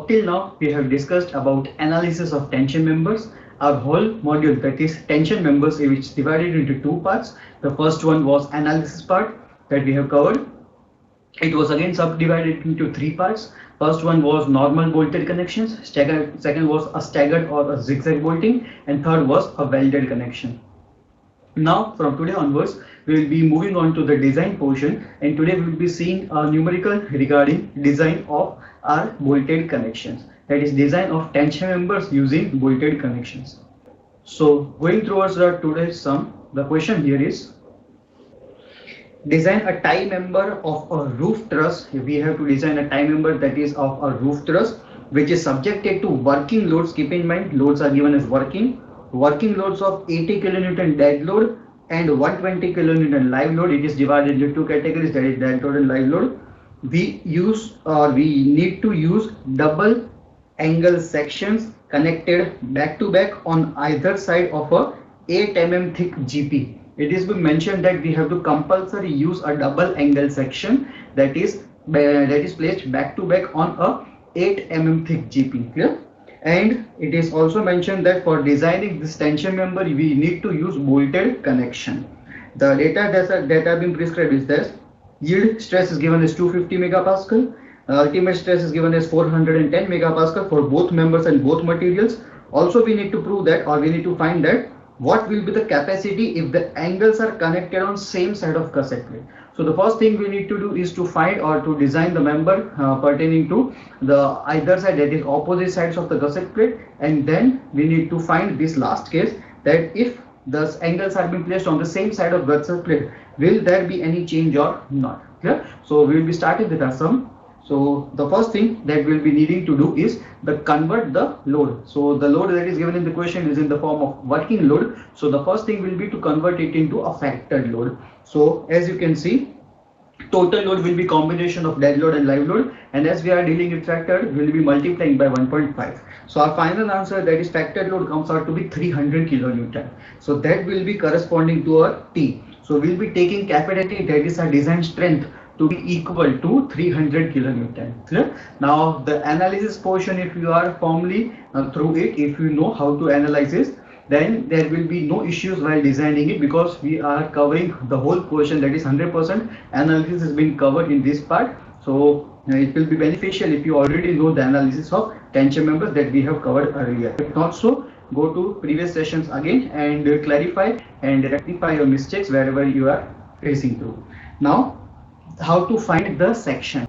up till now we have discussed about analysis of tension members. Our whole module, that is tension members, which divided into two parts. The first one was analysis part that we have covered. It was again subdivided into three parts. First one was normal bolted connections, second was a staggered or a zigzag bolting, and third was a welded connection. Now from today onwards we will be moving on to the design portion, and today we will be seeing a numerical regarding design of our bolted connections, that is design of tension members using bolted connections. So going towards today's sum, the question here is design a tie member of a roof truss. We have to design a tie member that is of a roof truss which is subjected to working loads. Keep in mind, loads are given as working loads of 80 kilonewton dead load and 120 kilonewton live load. It is divided into two categories, that is dead load and live load. We need to use double angle sections connected back to back on either side of a 8 mm thick GP. It is been mentioned that we have to compulsory use a double angle section that is placed back to back on a 8 mm thick GP. Clear? And it is also mentioned that for designing this tension member we need to use bolted connection. The data that have been prescribed is this: yield stress is given as 250 megapascal, ultimate stress is given as 410 megapascal for both members and both materials. Also we need to prove that, or we need to find that what will be the capacity if the angles are connected on same side of gusset plate. So the first thing we need to do is to find or to design the member pertaining to the either side, that is opposite sides of the gusset plate, and then we need to find this last case, that if the angles are being placed on the same side of gusset plate, will there be any change or not? Clear? So we will be starting with our sum. So the first thing that we'll be needing to do is convert the load. So the load that is given in the question is in the form of working load. So the first thing will be to convert it into a factored load. So as you can see, total load will be combination of dead load and live load, and as we are dealing with factored, we will be multiplying by 1.5. So our final answer, that is factored load, comes out to be 300 kilonewton. So that will be corresponding to our T. So we'll be taking capital T, that is our design strength, to be equal to 300 kilonewton. Clear? Now the analysis portion, if you are firmly through it, if you know how to analyze this, then there will be no issues while designing it, because we are covering the whole portion, that is 100% analysis has been covered in this part. So it will be beneficial if you already know the analysis of tension members that we have covered earlier. If not so, go to previous sessions again and clarify and rectify your mistakes wherever you are facing through. Now how to find the section,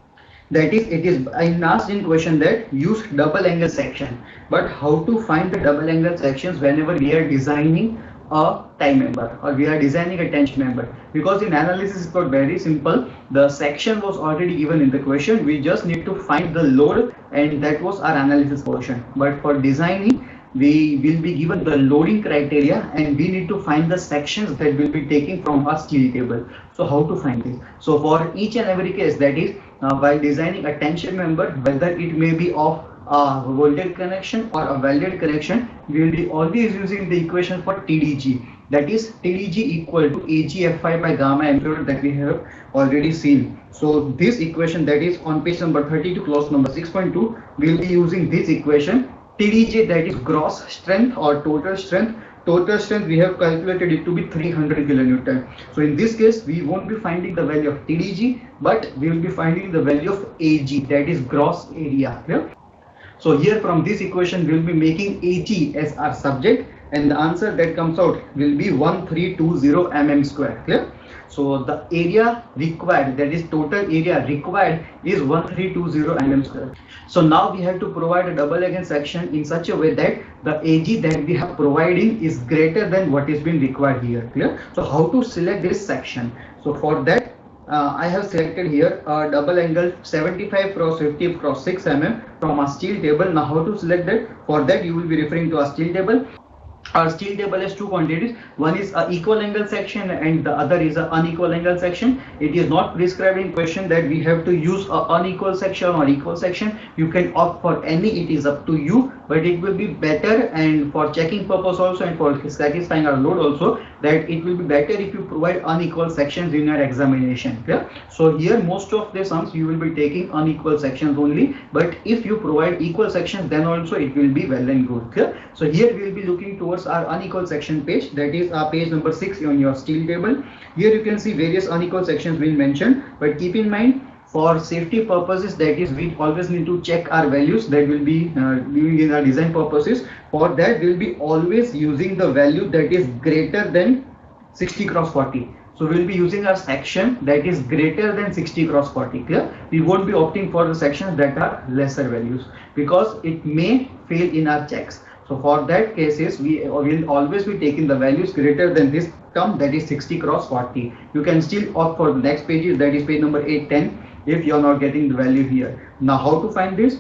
that is, it is asked in question that use double angle section, but how to find the double angle sections whenever we are designing a tie member or we are designing a tension member? Because in analysis it's not very simple. The section was already given in the question, we just need to find the load, and that was our analysis portion. But for designing, we will be given the loading criteria and we need to find the sections that will be taking from our steel table. So how to find this? So for each and every case, that is while designing a tension member, whether it may be of a bolted connection or a welded connection, we will be always using the equation for TDG, that is TDG equal to AGFI by gamma m that we have already seen. So this equation, that is on page number 32, clause number 6.2, we will be using this equation. TDG, that is gross strength or total strength. Total strength we have calculated it to be 300 kilonewton. So in this case we won't be finding the value of TDG, but we will be finding the value of AG, that is gross area. Clear? So here from this equation we will be making AG as our subject, and the answer that comes out will be 1320 mm square. Clear? So the area required, that is total area required, is 1320 mm square. So now we have to provide a double angle section in such a way that the AG that we have providing is greater than what is being required here. Clear? So how to select this section? So for that I have selected here a double angle 75 cross 50 cross 6 mm from a steel table. Now how to select that? For that you will be referring to a steel table. Our steel table has two quantities. One is a equal angle section and the other is a unequal angle section. It is not prescribed in question that we have to use a unequal section or equal section. You can opt for any, it is up to you, but it will be better, and for checking purpose also and for satisfying our load also, that it will be better if you provide unequal sections in your examination. Clear? So here most of the sums you will be taking unequal sections only, but if you provide equal sections, then also it will be well and good. Clear? So here we will be looking towards our unequal section page, that is page number 6 on your steel table. Here you can see various unequal sections being mentioned, but keep in mind, for safety purposes, that is, we always need to check our values that will be doing in our design purposes. For that, we will be always using the value that is greater than 60 cross 40. So we will be using our section that is greater than 60 cross 40. Clear? We won't be opting for the sections that are lesser values, because it may fail in our checks. So for that cases, we will always be taking the values greater than this term, that is 60 cross 40. You can still opt for the next pages, that is page number 8, 10, if you are not getting the value here. Now how to find this?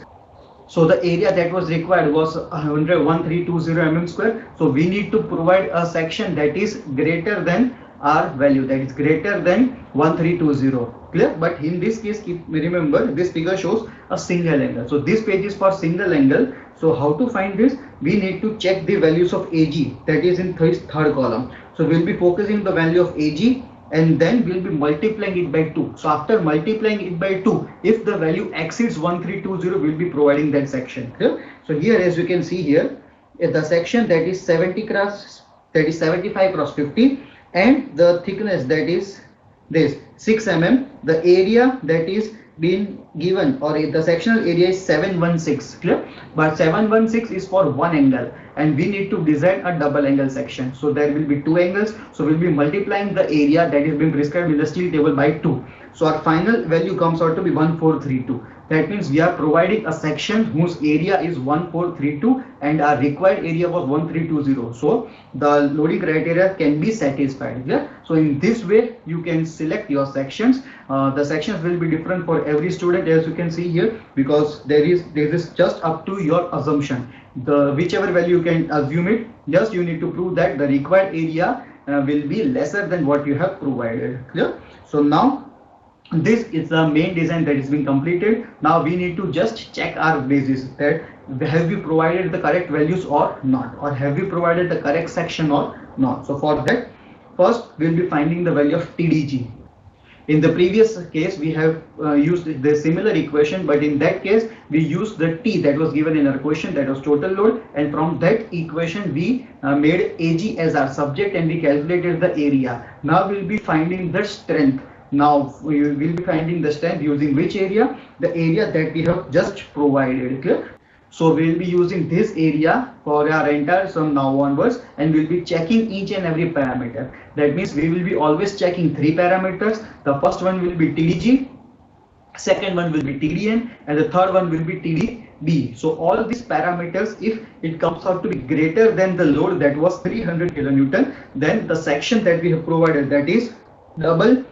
So the area that was required was 1320 mm square. So we need to provide a section that is greater than our value, that is greater than 1320. Clear? But in this case, remember, this figure shows a single angle. So this page is for single angle. So how to find this? We need to check the values of AG, that is in third column. So we'll be focusing the value of AG, and then we'll be multiplying it by 2. So after multiplying it by 2, if the value exceeds 1320, we'll be providing that section. Okay? So here, as you can see here, the section that is 70 cross, that is 75 cross 50, and the thickness that is this 6 mm, the area that is being given, or the sectional area is 716. Clear? But 716 is for one angle, and we need to design a double angle section. So there will be two angles. So we'll be multiplying the area that is being prescribed in the steel table by 2. So our final value comes out to be 1432. That means we are providing a section whose area is 1432 and our required area was 1320. So the loading criteria can be satisfied. Yeah? So in this way you can select your sections. The sections will be different for every student, as you can see here, because there is just up to your assumption. The whichever value you can assume it, just you need to prove that the required area will be lesser than what you have provided. Clear? So now this is the main design that is being completed. Now we need to just check our basis, that have we provided the correct values or not, or have we provided the correct section or not. So for that, first we'll be finding the value of TDG. In the previous case, we have used the similar equation, but in that case we used the T that was given in our question, that was total load, and from that equation we made AG as our subject and we calculated the area. Now we'll be finding the strength. Now we will be finding the strength using which area? The area that we have just provided. Clear? So we will be using this area for our entire sum now onwards, and we will be checking each and every parameter. That means we will be always checking 3 parameters. The first one will be TDG, second one will be TDN, and the third one will be TDB. So all these parameters, if it comes out to be greater than the load that was 300 kilonewton, then the section that we have provided, that is double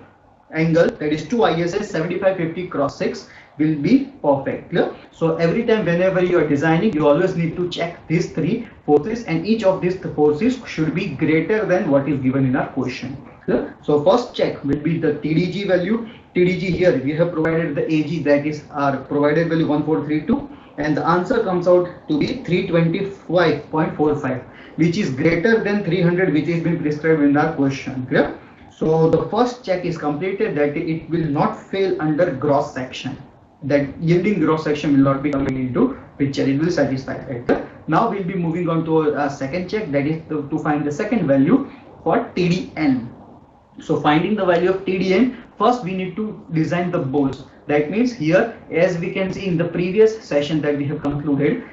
angle, that is 2 ISS 7550 cross 6, will be perfect. Clear? So every time whenever you are designing, you always need to check these 3 forces, and each of these forces should be greater than what is given in our question. Clear? So first check will be the TDG value. TDG here we have provided the AG, that is our provided value 1432, and the answer comes out to be 325.45, which is greater than 300, which is been prescribed in our question. Clear? So the first check is completed, that it will not fail under gross section. That yielding gross section will not be coming into picture. It will satisfy. Right? Now we'll be moving on to a second check, that is to find the second value for TDN. So finding the value of TDN, first we need to design the bolts. That means here, as we can see in the previous session that we have concluded,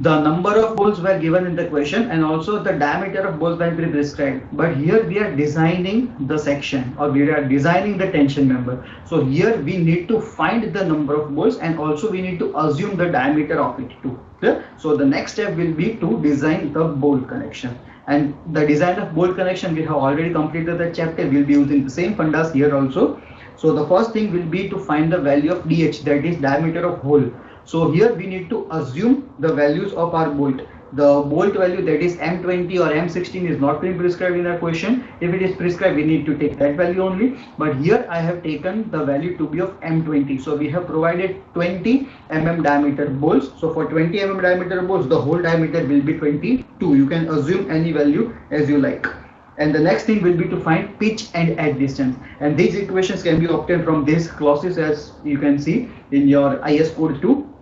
the number of bolts were given in the question and also the diameter of bolts were prescribed. But here we are designing the section, or we are designing the tension member. So here we need to find the number of bolts and also we need to assume the diameter of it too. Clear? So the next step will be to design the bolt connection. And the design of bolt connection, we have already completed the chapter. We'll be using the same fundas here also. So the first thing will be to find the value of DH, that is diameter of hole. So here we need to assume the values of our bolt. The bolt value, that is M20 or M16, is not being prescribed in our question. If it is prescribed, we need to take that value only. But here I have taken the value to be of M20. So we have provided 20 mm diameter bolts. So for 20 mm diameter bolts, the whole diameter will be 22. You can assume any value as you like. And the next thing will be to find pitch and edge distance, and these equations can be obtained from these clauses as you can see in your IS code 2.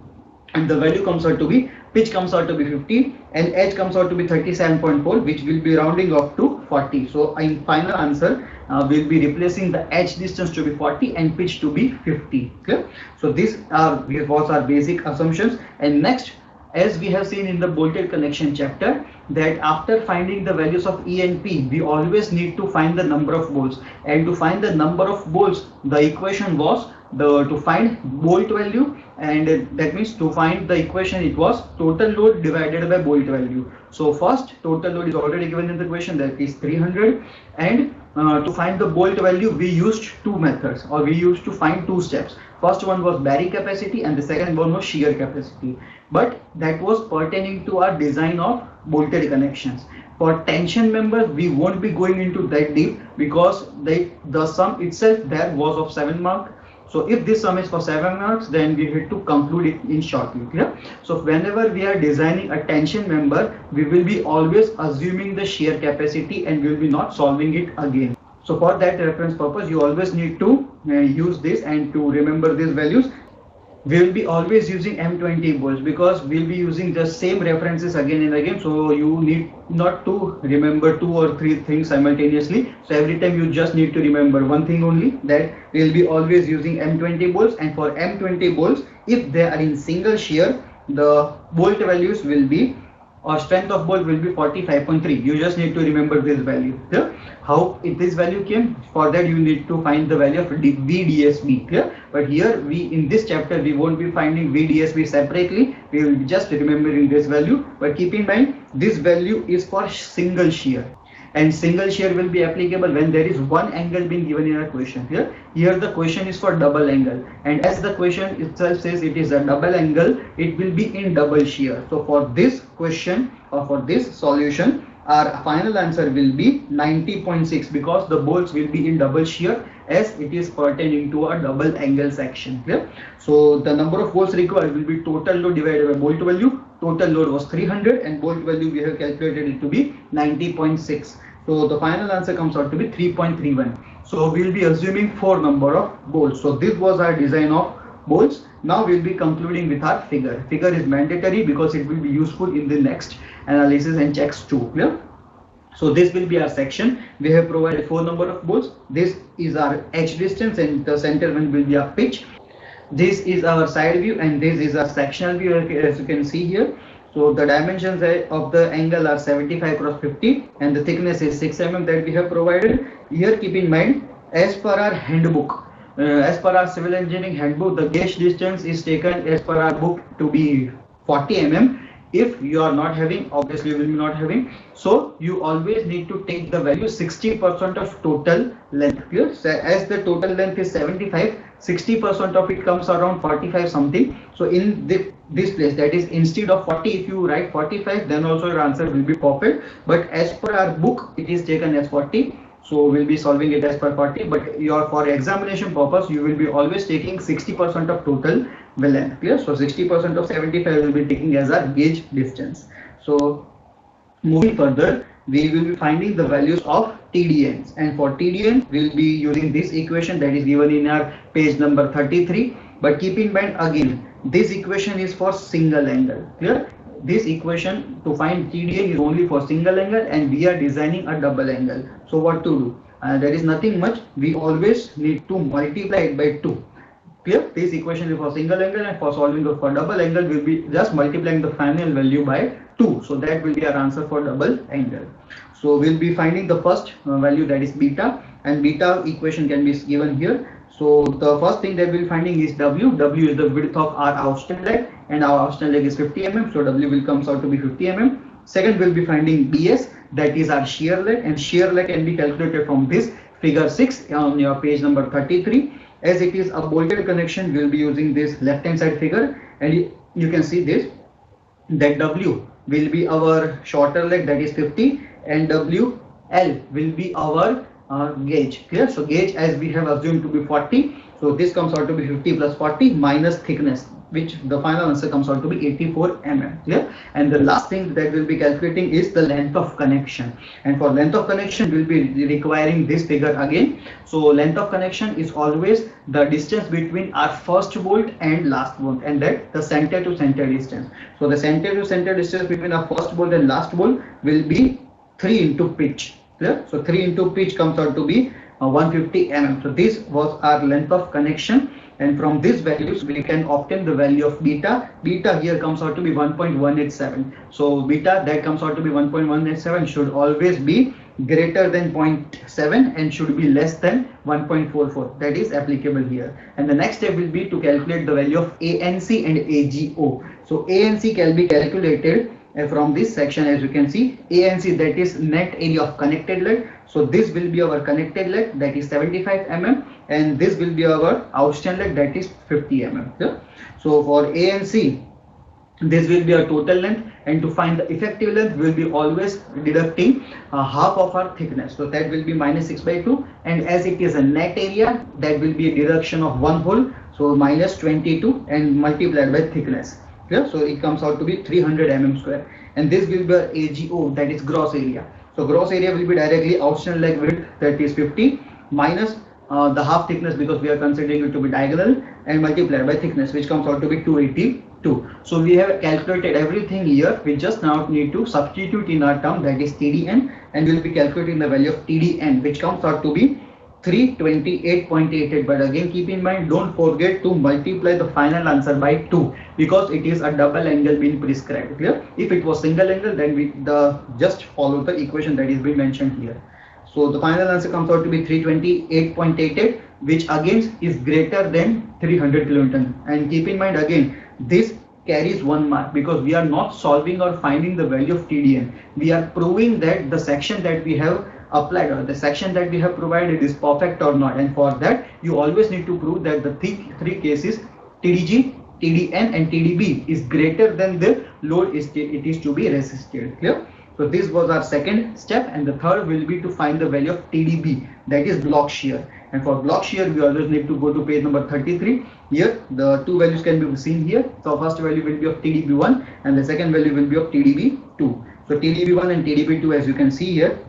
And the value comes out to be, pitch comes out to be 50 and edge comes out to be 37.4, which will be rounding up to 40. So in final answer we'll be replacing the edge distance to be 40 and pitch to be 50. Clear? So these was our basic assumptions. And next, as we have seen in the bolted connection chapter, that after finding the values of E and P, we always need to find the number of bolts. And to find the number of bolts, the equation was to find bolt value, and that means to find the equation, it was total load divided by bolt value. So first, total load is already given in the equation, that is 300, and to find the bolt value we used two methods, or we used to find two steps. First one was bearing capacity and the second one was shear capacity, but that was pertaining to our design of bolted connections. For tension members we won't be going into that deep, because the sum itself there was of 7 marks. So if this sum is for 7 marks, then we have to conclude it in shortly. Clear? So whenever we are designing a tension member, we will be always assuming the shear capacity and we will be not solving it again. So for that reference purpose, you always need to use this, and to remember these values, we will be always using M20 bolts, because we will be using the same references again and again. So you need not to remember 2 or 3 things simultaneously. So every time you just need to remember one thing only, that we will be always using M20 bolts. And for M20 bolts, if they are in single shear, the bolt values will be, or strength of bolt will be 45.3. You just need to remember this value. Clear? How this value came? For that you need to find the value of VDSB. Clear? But here in this chapter we won't be finding VDSB separately. We will be just remembering this value. But keep in mind, this value is for single shear, and single shear will be applicable when there is one angle being given in a question. Here the question is for double angle, and as the question itself says it is a double angle, it will be in double shear. So for this question, or for this solution, our final answer will be 90.6, because the bolts will be in double shear as it is pertaining to a double angle section. Clear? So the number of bolts required will be total load divided by bolt value. Total load was 300 and bolt value we have calculated it to be 90.6. So the final answer comes out to be 3.31. So we will be assuming 4 number of bolts. So this was our design of bolts. Now we will be concluding with our figure. Figure is mandatory because it will be useful in the next analysis and checks too. Clear? So this will be our section. We have provided 4 number of bolts. This is our edge distance, and the center one will be our pitch. This is our side view, and this is our sectional view, as you can see here. So the dimensions of the angle are 75 cross 50, and the thickness is 6 mm that we have provided. Here keep in mind, as per our handbook, as per our civil engineering handbook, the gauge distance is taken as per our book to be 40 mm. If you are not having, obviously you will be not having, so you always need to take the value 60% of total length. Clear? So as the total length is 75, 60% of it comes around 45 something. So in this place, that is, instead of 40, if you write 45, then also your answer will be perfect. But as per our book, it is taken as 40. So we'll be solving it as per 40, but for examination purpose, you will be always taking 60% of total length. Clear? So 60% of 75 will be taking as our gauge distance. So moving further, we will be finding the values of TDNs, and for TDN we will be using this equation that is given in our page number 33. But keep in mind again, this equation is for single angle. Clear? This equation to find TDN is only for single angle, and we are designing a double angle. So what to do? There is nothing much. We always need to multiply it by 2. Clear? This equation is for single angle, and for solving for double angle we will be just multiplying the final value by 2. So that will be our answer for double angle. So we will be finding the first value, that is beta, and beta equation can be given here. So the first thing that we will finding is W. W is the width of our outstand leg, and our outstand leg is 50 mm. So W will comes out to be 50 mm. Second, we will be finding BS, that is our shear leg, and shear leg can be calculated from this figure 6 on your page number 33. As it is a bolted connection, we will be using this left hand side figure, and you can see this, that W will be our shorter leg, that is 50, and WL will be our gauge. Clear? So gauge, as we have assumed to be 40, so this comes out to be 50 plus 40 minus thickness. which the final answer comes out to be 84 mm. Yeah. And the last thing that we'll be calculating is the length of connection. And for length of connection, we'll be requiring this figure again. So length of connection is always the distance between our first bolt and last bolt, and that the center to center distance. So the center to center distance between our first bolt and last bolt will be 3 into pitch. Yeah? So 3 into pitch comes out to be 150 mm. So this was our length of connection, and from these values we can obtain the value of beta. Beta here comes out to be 1.187. So beta that comes out to be 1.187 should always be greater than 0.7 and should be less than 1.44. That is applicable here. And the next step will be to calculate the value of ANC and AGO. So ANC can be calculated from this section. As you can see, ANC, that is net area of connected lead. So this will be our connected lead, that is 75 mm, and this will be our outstand lead, that is 50 mm. Yeah? So for ANC, this will be our total length, and to find the effective length we will be always deducting half of our thickness. So that will be minus 6 by 2, and as it is a net area, that will be a deduction of one hole, so minus 22 and multiplied by thickness. Yeah? So it comes out to be 300 mm square, and this will be our AGO, that is gross area. So gross area will be directly outstand leg width, that is 50, minus the half thickness because we are considering it to be diagonal, and multiplied by thickness, which comes out to be 282. So we have calculated everything here. We just now need to substitute in our term, that is TDN, and we will be calculating the value of TDN, which comes out to be 328.88. But again, keep in mind, don't forget to multiply the final answer by 2 because it is a double angle being prescribed. Clear? If it was single angle, then we just follow the equation that is being mentioned here. So the final answer comes out to be 328.88, which again is greater than 300 kilonewton. And keep in mind again, this carries 1 mark because we are not solving or finding the value of TDN. We are proving that the section that we have applied or the section that we have provided is perfect or not, and for that you always need to prove that the three cases TDG, TDN and TDB is greater than the load it is to be resisted. Clear? So this was our second step, and the third will be to find the value of TDB, that is block shear. And for block shear we always need to go to page number 33. Here the two values can be seen here. So first value will be of TDB1 and the second value will be of TDB2. So TDB1 and TDB2, as you can see here,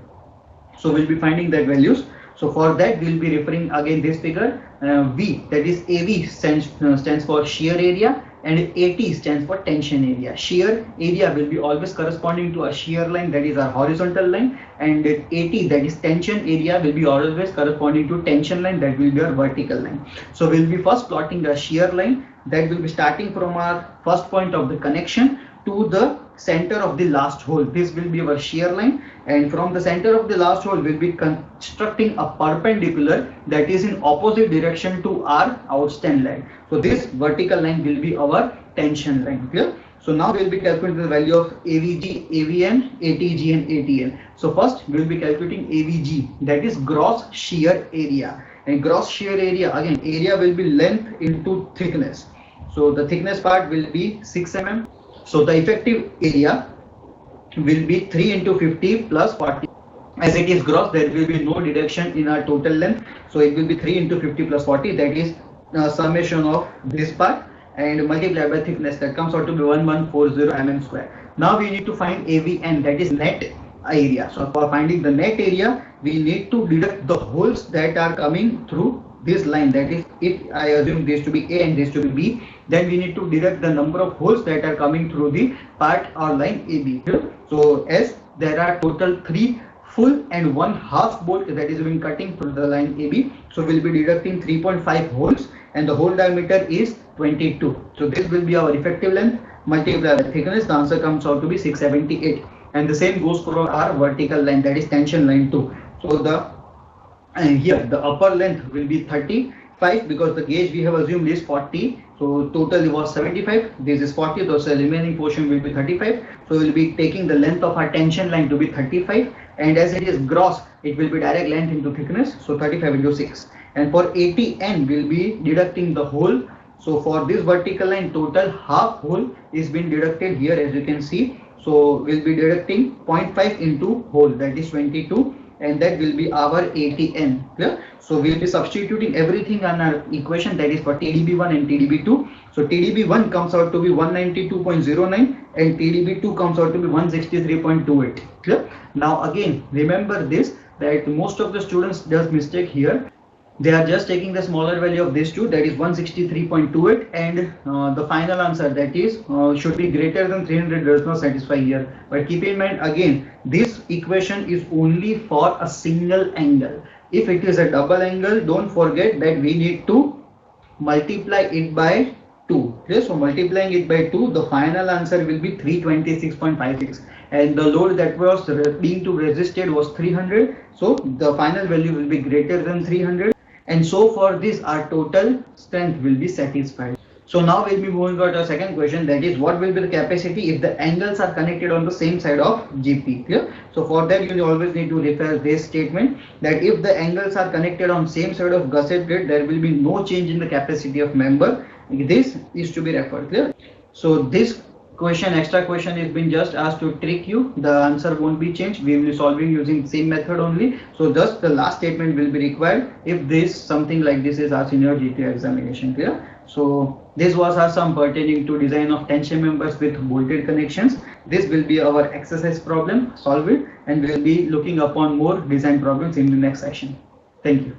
so we'll be finding that values. So for that we'll be referring again this figure. V, that is AV stands for shear area, and AT stands for tension area. Shear area will be always corresponding to a shear line, that is our horizontal line, and AT, that is tension area, will be always corresponding to tension line, that will be our vertical line. So we'll be first plotting a shear line that will be starting from our first point of the connection to the center of the last hole. This will be our shear line, and from the center of the last hole we'll be constructing a perpendicular that is in opposite direction to our outstand line. So this vertical line will be our tension line. Clear? So now we'll be calculating the value of AVG, AVN, ATG and ATN. So first we'll be calculating AVG, that is gross shear area, and gross shear area, again area will be length into thickness. So the thickness part will be 6 mm. So the effective area will be 3 into 50 plus 40. As it is gross, there will be no deduction in our total length. So it will be 3 into 50 plus 40, that is summation of this part, and multiplied by thickness, that comes out to be 1140 mm square. Now we need to find AVN, that is net area. So for finding the net area, we need to deduct the holes that are coming through this line, that is, if I assume this to be A and this to be B, then we need to deduct the number of holes that are coming through the part or line AB. So as there are total 3 full and 1 half bolt that is being cutting through the line AB, so we'll be deducting 3.5 holes, and the hole diameter is 22. So this will be our effective length multiplied by thickness. The answer comes out to be 678, and the same goes for our vertical line, that is tension line 2. So here the upper length will be 35 because the gauge we have assumed is 40. So total was 75. This is 40. So the remaining portion will be 35. So we'll be taking the length of our tension line to be 35, and as it is gross, it will be direct length into thickness. So 35 into 6. And for ATN, we'll be deducting the hole. So for this vertical line, total half hole is being deducted here, as you can see. So we'll be deducting 0.5 into hole, that is 22. and that will be our ATN. Clear? So we'll be substituting everything on our equation, that is for TDB1 and TDB2. So TDB1 comes out to be 192.09 and TDB2 comes out to be 163.28. Clear? Now again, remember this, that most of the students does mistake here. They are just taking the smaller value of these two, that is 163.28, and the final answer, that is should be greater than 300, does not satisfy here. But keep in mind again, this equation is only for a single angle. If it is a double angle, don't forget that we need to multiply it by 2. Okay, so multiplying it by 2, the final answer will be 326.56, and the load that was being to resisted was 300, so the final value will be greater than 300, and so for this our total strength will be satisfied. So now we'll be moving on to our second question, that is what will be the capacity if the angles are connected on the same side of GP. Clear? So for that you always need to refer this statement, that if the angles are connected on same side of gusset plate, there will be no change in the capacity of member. This is to be referred. Clear? So this question, extra question, is been just asked to trick you. The answer won't be changed. We will be solving using same method only. So just the last statement will be required if this something like this is asked in your GT examination. Clear? So this was our sum pertaining to design of tension members with bolted connections. This will be our exercise problem. Solve it, and we will be looking upon more design problems in the next session. Thank you.